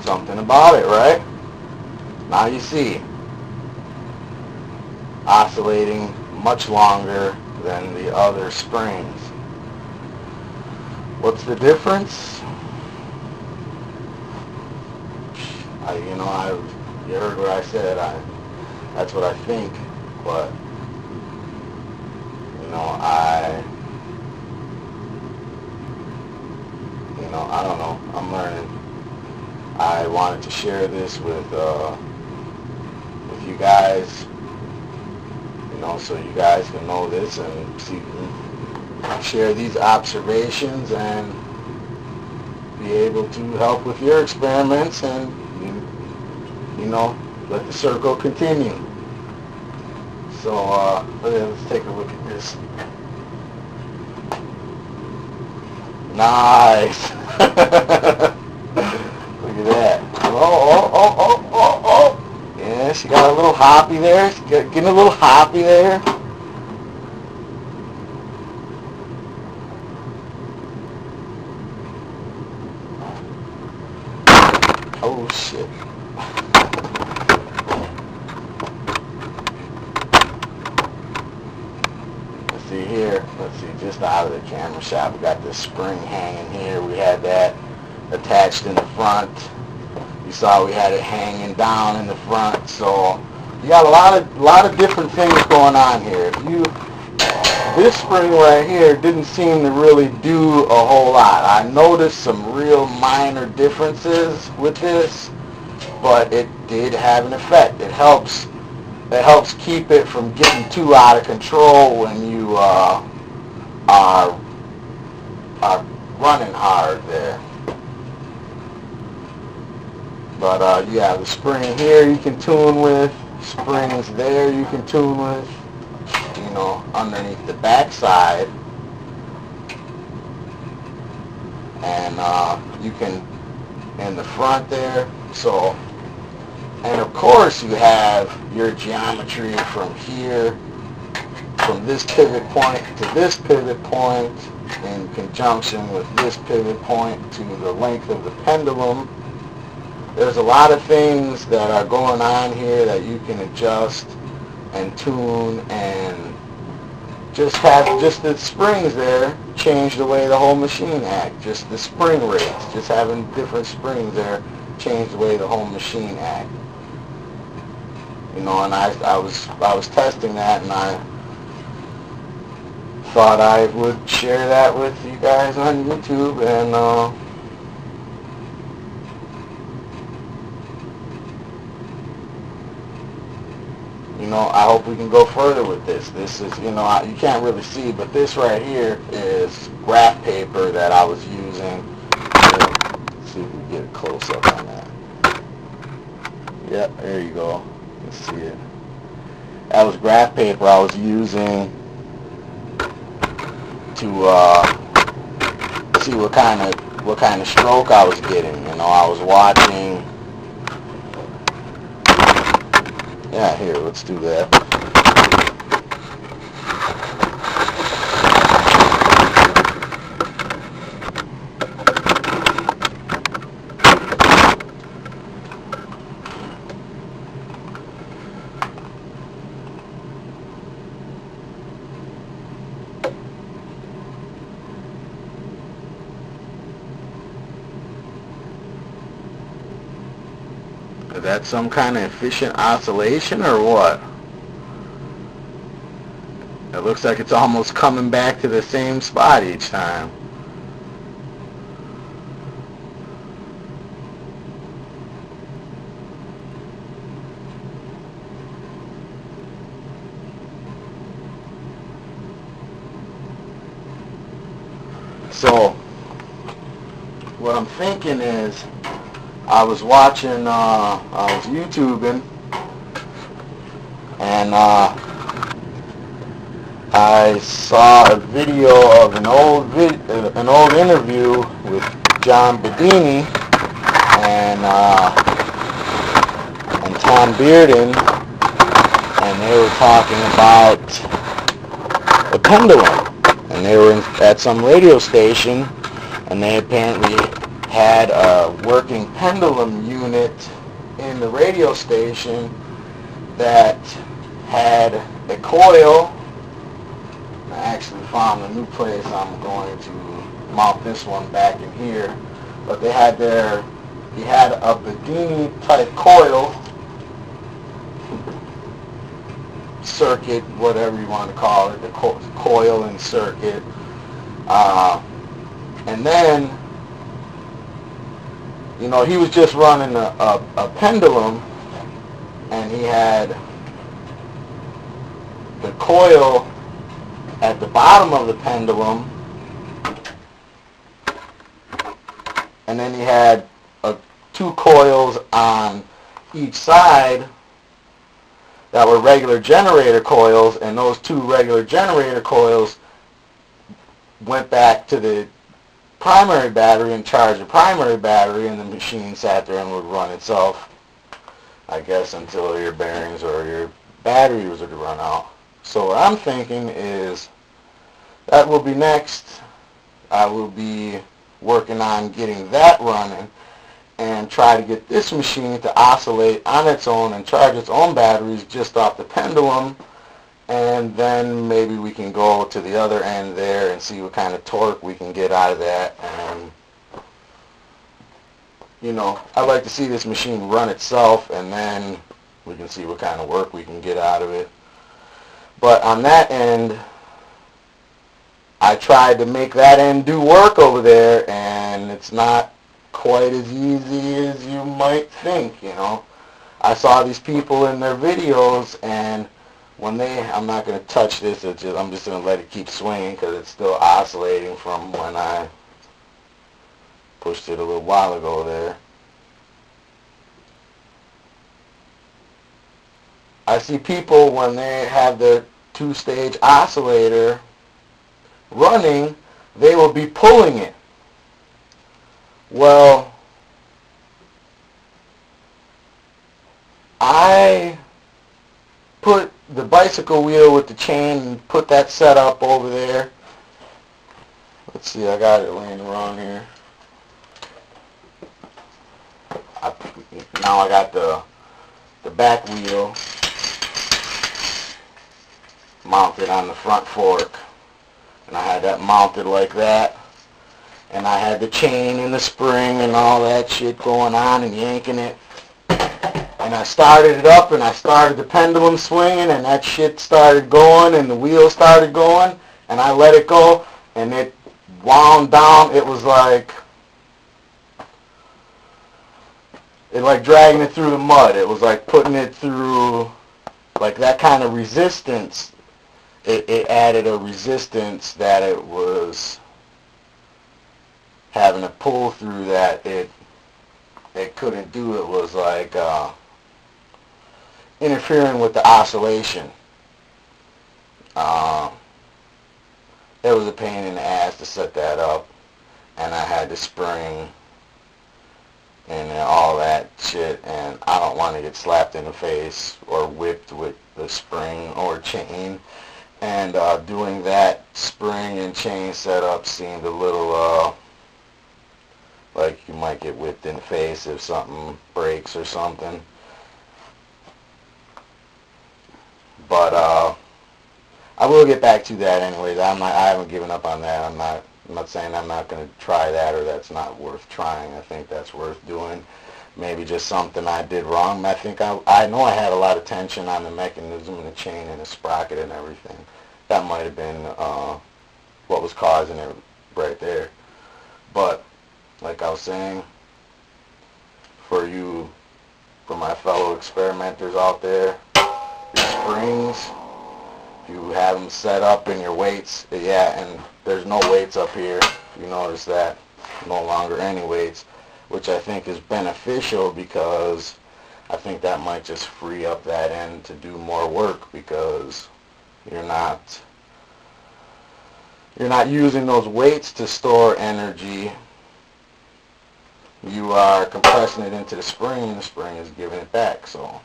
something about it, right? Now you see, oscillating much longer than the other springs. What's the difference? You heard what I said. That's what I think, but I don't know. I'm learning. I wanted to share this with you guys, so you guys can know this and share these observations and be able to help with your experiments and let the circle continue. So let's take a look at this. Nice. Look at that. Oh. Yeah, she got a little hoppy there. She's getting a little hoppy there. Oh, shit. See here, let's see, just out of the camera shot, we got this spring hanging here. We had that attached in the front. You saw we had it hanging down in the front. So you got a lot of different things going on here. This spring right here didn't seem to really do a whole lot. I noticed some real minor differences with this, but it did have an effect. It helps keep it from getting too out of control when you are running hard there. But you have the spring here you can tune with, springs there you can tune with, underneath the backside, and you can in the front there. So. And of course you have your geometry from here, from this pivot point to this pivot point, in conjunction with this pivot point to the length of the pendulum. There's a lot of things that are going on here that you can adjust and tune, and just the springs there change the way the whole machine acts. Just the spring rates, just having different springs there change the way the whole machine acts. And I was testing that, and I thought I would share that with you guys on YouTube, and I hope we can go further with this. This is, you can't really see, but this right here is graph paper that I was using. Let's see if we can get a close up on that. Yep, there you go. Let's see it. That was graph paper I was using to see what kind of stroke I was getting. I was watching. Yeah, here, let's do that. Is that some kind of efficient oscillation or what? It looks like it's almost coming back to the same spot each time. So what I'm thinking is, I was watching, I was YouTubing, and I saw a video of an old interview with John Bedini and Tom Bearden, and they were talking about the pendulum, and they were at some radio station, and they apparently had a working pendulum unit in the radio station that had a coil. I actually found a new place. I'm going to mount this one back in here. But he had a Bedini type coil, circuit, whatever you want to call it, the coil and circuit. And then, he was just running a pendulum, and he had the coil at the bottom of the pendulum, and then he had two coils on each side that were regular generator coils, and those two regular generator coils went back to the primary battery and charged the primary battery, and the machine sat there and would run itself, I guess, until your bearings or your batteries would run out. So what I'm thinking is that will be next. I will be working on getting that running and try to get this machine to oscillate on its own and charge its own batteries just off the pendulum, and then maybe we can go to the other end there and see what kind of torque we can get out of that. And I'd like to see this machine run itself, and then we can see what kind of work we can get out of it. But on that end, I tried to make that end do work over there, and it's not quite as easy as you might think. I saw these people in their videos, and when I'm not going to touch this, I'm just going to let it keep swinging because it's still oscillating from when I pushed it a little while ago there. I see people, when they have their two-stage oscillator running, they will be pulling it. Well, I put the bicycle wheel with the chain and put that set up over there. Let's see, I got it laying around here. Now I got the back wheel mounted on the front fork, and I had that mounted like that, and I had the chain and the spring and all that shit going on and yanking it, and I started it up, and I started the pendulum swinging, and that shit started going, and the wheel started going, and I let it go, and it wound down. It was like dragging it through the mud. It was like putting it through, like, that kind of resistance. It added a resistance that it was having to pull through that it couldn't do. It was like interfering with the oscillation. It was a pain in the ass to set that up, and I had the spring and all that shit, and I don't want to get slapped in the face or whipped with the spring or chain, and doing that spring and chain setup seemed a little like you might get whipped in the face if something breaks or something. But I will get back to that anyways. I haven't given up on that. I'm not saying I'm not going to try that or that's not worth trying. I think that's worth doing. Maybe just something I did wrong. I think I know I had a lot of tension on the mechanism and the chain and the sprocket and everything. That might have been what was causing it right there. But like I was saying, for my fellow experimenters out there, your springs, if you have them set up in your weights, yeah, and there's no weights up here. You notice that, no longer any weights, which I think is beneficial because I think that might just free up that end to do more work because you're not using those weights to store energy. You are compressing it into the spring, and the spring is giving it back. So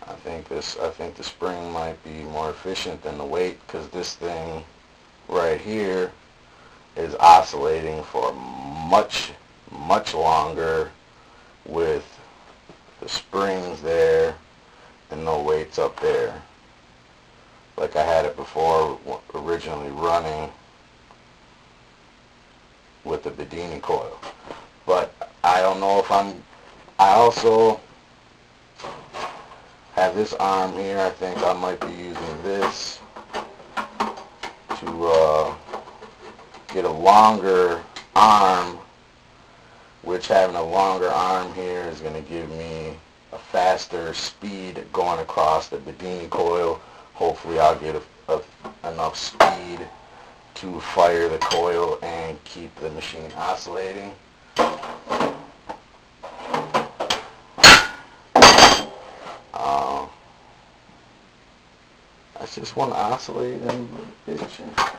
I think the spring might be more efficient than the weight, because this thing right here is oscillating for much longer with the springs there and no weights up there, like I had it before, originally running with the Bedini coil. But I don't know if I also have this arm here. I think I might be using this to get a longer arm, which having a longer arm here is going to give me a faster speed going across the Bedini coil. Hopefully I'll get enough speed to fire the coil and keep the machine oscillating. I just want to oscillate and bitch.